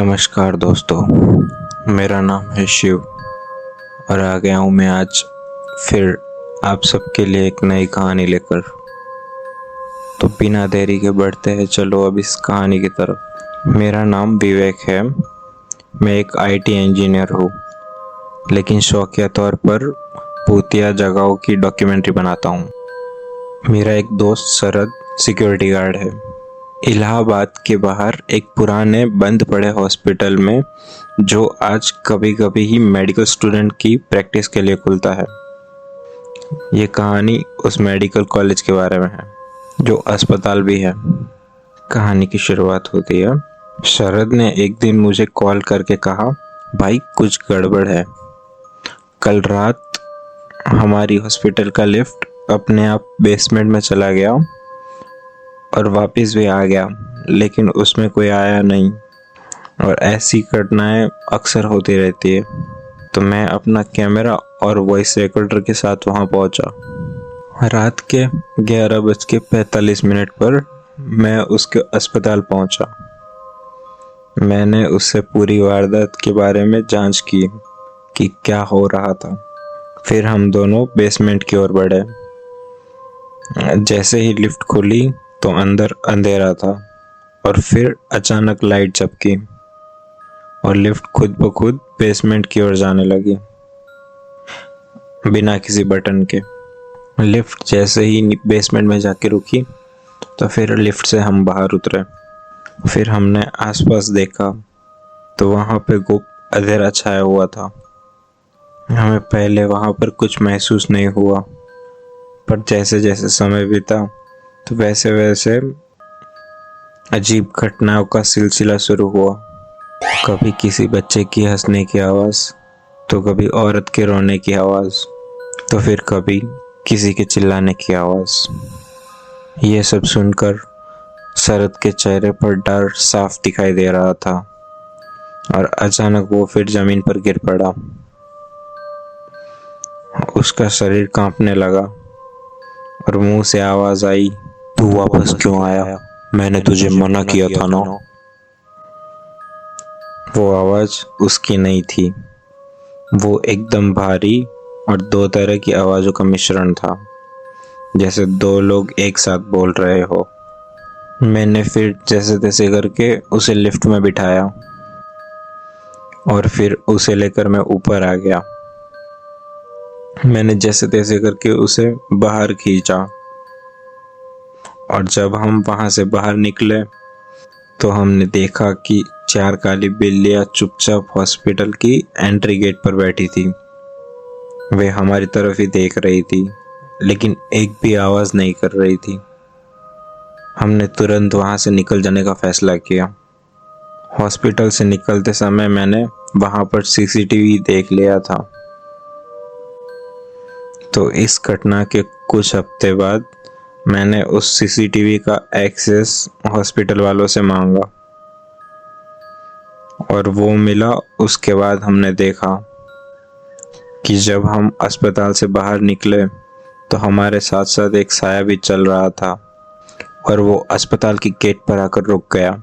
नमस्कार दोस्तों, मेरा नाम है शिव और आ गया हूँ मैं आज फिर आप सबके लिए एक नई कहानी लेकर। तो बिना देरी के बढ़ते हैं, चलो अब इस कहानी की तरफ। मेरा नाम विवेक है। मैं एक आईटी इंजीनियर हूँ, लेकिन शौकिया तौर पर भूतिया जगहों की डॉक्यूमेंट्री बनाता हूँ। मेरा एक दोस्त शरद सिक्योरिटी गार्ड है, इलाहाबाद के बाहर एक पुराने बंद पड़े हॉस्पिटल में, जो आज कभी कभी ही मेडिकल स्टूडेंट की प्रैक्टिस के लिए खुलता है। ये कहानी उस मेडिकल कॉलेज के बारे में है, जो अस्पताल भी है। कहानी की शुरुआत होती है। शरद ने एक दिन मुझे कॉल करके कहा, भाई कुछ गड़बड़ है। कल रात हमारी हॉस्पिटल का लिफ्ट अपने आप बेसमेंट में चला गया और वापस भी आ गया, लेकिन उसमें कोई आया नहीं। और ऐसी घटनाएं अक्सर होती रहती है। तो मैं अपना कैमरा और वॉइस रिकॉर्डर के साथ वहां पहुंचा। रात के 11:45 पर मैं उसके अस्पताल पहुंचा। मैंने उससे पूरी वारदात के बारे में जांच की कि क्या हो रहा था। फिर हम दोनों बेसमेंट की ओर बढ़े। जैसे ही लिफ्ट खुली तो अंदर अंधेरा था और फिर अचानक लाइट झपकी और लिफ्ट खुद ब खुद बेसमेंट की ओर जाने लगी, बिना किसी बटन के। लिफ्ट जैसे ही बेसमेंट में जाके रुकी तो फिर लिफ्ट से हम बाहर उतरे। फिर हमने आसपास देखा तो वहां पे गुप्त अंधेरा छाया हुआ था। हमें पहले वहां पर कुछ महसूस नहीं हुआ, पर जैसे जैसे समय बीता तो वैसे वैसे अजीब घटनाओं का सिलसिला शुरू हुआ। कभी किसी बच्चे की हंसने की आवाज़, तो कभी औरत के रोने की आवाज़, तो फिर कभी किसी के चिल्लाने की आवाज़। ये सब सुनकर शरद के चेहरे पर डर साफ दिखाई दे रहा था और अचानक वो फिर जमीन पर गिर पड़ा। उसका शरीर कांपने लगा और मुंह से आवाज़ आई, तू वापस क्यों आया? मैंने तुझे मना किया था ना। वो आवाज़ उसकी नहीं थी। वो एकदम भारी और दो तरह की आवाज़ों का मिश्रण था, जैसे दो लोग एक साथ बोल रहे हो। मैंने फिर जैसे तैसे करके उसे लिफ्ट में बिठाया और फिर उसे लेकर मैं ऊपर आ गया। मैंने जैसे तैसे करके उसे बाहर खींचा और जब हम वहां से बाहर निकले तो हमने देखा कि 4 काली बिल्लियां चुपचाप हॉस्पिटल की एंट्री गेट पर बैठी थी। वे हमारी तरफ ही देख रही थी, लेकिन एक भी आवाज नहीं कर रही थी। हमने तुरंत वहां से निकल जाने का फैसला किया। हॉस्पिटल से निकलते समय मैंने वहां पर सीसीटीवी देख लिया था। तो इस घटना के कुछ हफ्ते बाद मैंने उस सीसीटीवी का एक्सेस हॉस्पिटल वालों से मांगा और वो मिला। उसके बाद हमने देखा कि जब हम अस्पताल से बाहर निकले तो हमारे साथ साथ एक साया भी चल रहा था और वो अस्पताल की गेट पर आकर रुक गया।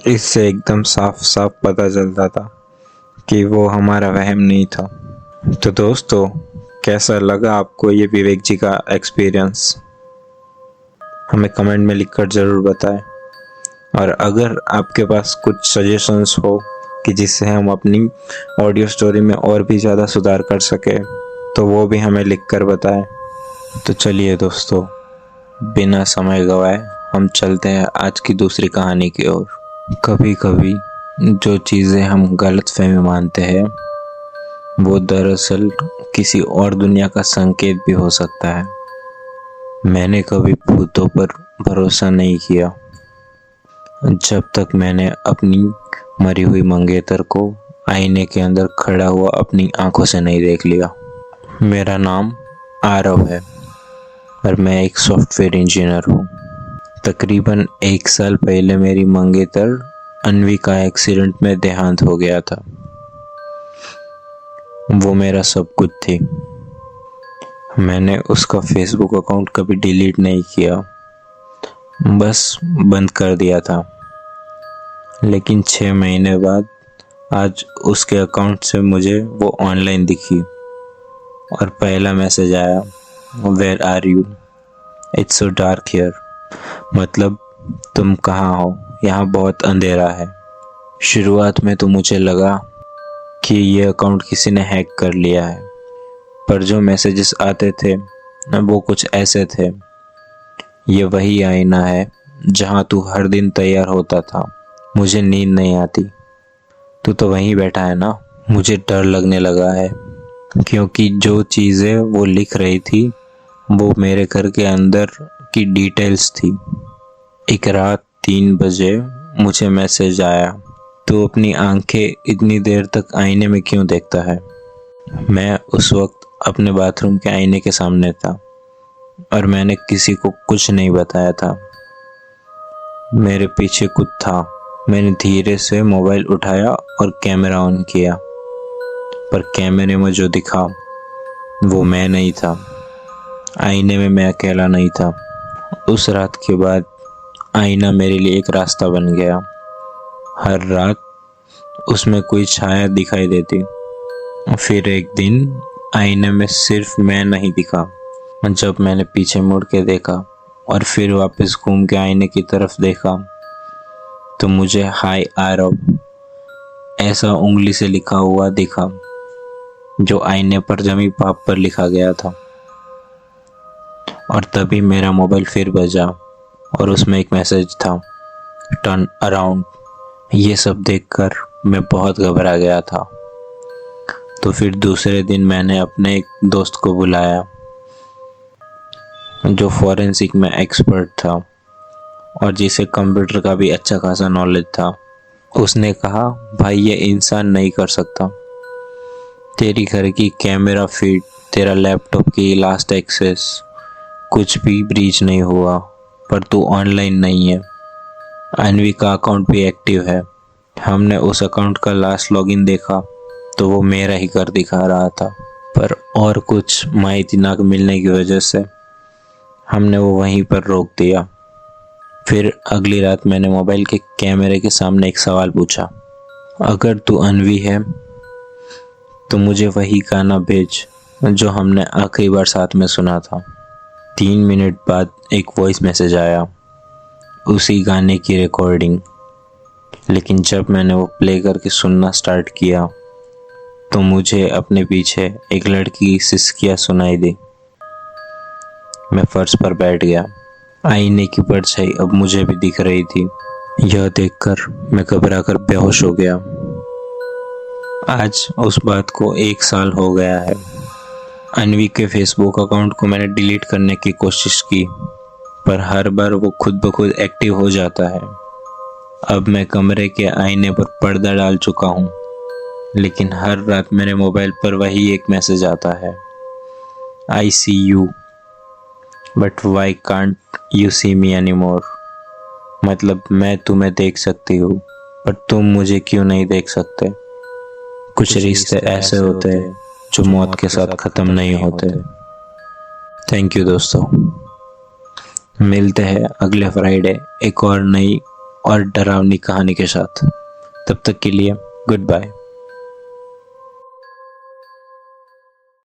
इससे एकदम साफ साफ पता चलता था कि वो हमारा वहम नहीं था। तो दोस्तों, कैसा लगा आपको ये विवेक जी का एक्सपीरियंस? हमें कमेंट में लिखकर ज़रूर बताएं। और अगर आपके पास कुछ सजेशंस हो कि जिससे हम अपनी ऑडियो स्टोरी में और भी ज़्यादा सुधार कर सके, तो वो भी हमें लिखकर बताएं। तो चलिए दोस्तों, बिना समय गवाए हम चलते हैं आज की दूसरी कहानी की ओर। कभी कभी जो चीज़ें हम गलतफहमी मानते हैं, वो दरअसल किसी और दुनिया का संकेत भी हो सकता है। मैंने कभी भूतों पर भरोसा नहीं किया जब तक मैंने अपनी मरी हुई मंगेतर को आईने के अंदर खड़ा हुआ अपनी आंखों से नहीं देख लिया। मेरा नाम आरव है और मैं एक सॉफ्टवेयर इंजीनियर हूँ। तकरीबन 1 साल पहले मेरी मंगेतर अन्वी का एक्सीडेंट में देहांत हो गया था। वो मेरा सब कुछ थी। मैंने उसका फेसबुक अकाउंट कभी डिलीट नहीं किया, बस बंद कर दिया था। लेकिन 6 महीने बाद आज उसके अकाउंट से मुझे वो ऑनलाइन दिखी और पहला मैसेज आया, where are you, it's so dark here. मतलब तुम कहाँ हो, यहाँ बहुत अंधेरा है। शुरुआत में तो मुझे लगा कि ये अकाउंट किसी ने हैक कर लिया है, पर जो मैसेजेस आते थे वो कुछ ऐसे थे, ये वही आईना है जहाँ तू हर दिन तैयार होता था, मुझे नींद नहीं आती, तू तो वहीं बैठा है ना। मुझे डर लगने लगा है, क्योंकि जो चीज़ें वो लिख रही थी वो मेरे घर के अंदर की डिटेल्स थी। एक रात 3 बजे मुझे मैसेज आया, तू अपनी आंखें इतनी देर तक आईने में क्यों देखता है। मैं उस वक्त अपने बाथरूम के आईने के सामने था और मैंने किसी को कुछ नहीं बताया था। मेरे पीछे कुछ था। मैंने धीरे से मोबाइल उठाया और कैमरा ऑन किया, पर कैमरे में जो दिखा वो मैं नहीं था। आईने में मैं अकेला नहीं था। उस रात के बाद आईना मेरे लिए एक रास्ता बन गया। हर रात उसमें कोई छाया दिखाई देती। फिर एक दिन आईने में सिर्फ मैं नहीं दिखा। जब मैंने पीछे मुड़ के देखा और फिर वापस घूम के आईने की तरफ देखा तो मुझे हाय आरव ऐसा उंगली से लिखा हुआ दिखा, जो आईने पर जमी पाप पर लिखा गया था। और तभी मेरा मोबाइल फिर बजा और उसमें एक मैसेज था, टर्न अराउंड। ये सब देखकर मैं बहुत घबरा गया था। तो फिर दूसरे दिन मैंने अपने एक दोस्त को बुलाया जो फॉरेंसिक में एक्सपर्ट था और जिसे कंप्यूटर का भी अच्छा खासा नॉलेज था। उसने कहा, भाई ये इंसान नहीं कर सकता। तेरी घर की कैमरा फीड, तेरा लैपटॉप की लास्ट एक्सेस, कुछ भी ब्रीच नहीं हुआ, पर तू ऑनलाइन नहीं है। अन्वी का अकाउंट भी एक्टिव है। हमने उस अकाउंट का लास्ट लॉगिन देखा तो वो मेरा ही घर दिखा रहा था, पर और कुछ माहिती ना मिलने की वजह से हमने वो वहीं पर रोक दिया। फिर अगली रात मैंने मोबाइल के कैमरे के सामने एक सवाल पूछा, अगर तू अन्वी है तो मुझे वही गाना भेज जो हमने आखिरी बार साथ में सुना था। 3 मिनट बाद एक वॉइस मैसेज आया, उसी गाने की रिकॉर्डिंग। लेकिन जब मैंने वो प्ले करके सुनना स्टार्ट किया तो मुझे अपने पीछे एक लड़की की सिसकियां सुनाई दी। मैं फर्श पर बैठ गया। आईने की परछाई अब मुझे भी दिख रही थी। यह देखकर मैं घबराकर बेहोश हो गया। आज उस बात को 1 साल हो गया है। अन्वी के फेसबुक अकाउंट को मैंने डिलीट करने की कोशिश की, पर हर बार वो खुद ब खुद एक्टिव हो जाता है। अब मैं कमरे के आईने पर पर्दा डाल चुका हूँ, लेकिन हर रात मेरे मोबाइल पर वही एक मैसेज आता है, I see you but why can't you see me anymore. मतलब मैं तुम्हें देख सकती हूँ, पर तुम मुझे क्यों नहीं देख सकते। कुछ रिश्ते ऐसे होते हैं जो मौत के साथ ख़त्म नहीं होते। थैंक यू दोस्तों। मिलते हैं अगले फ्राइडे एक और नई और डरावनी कहानी के साथ। तब तक के लिए गुड बाय।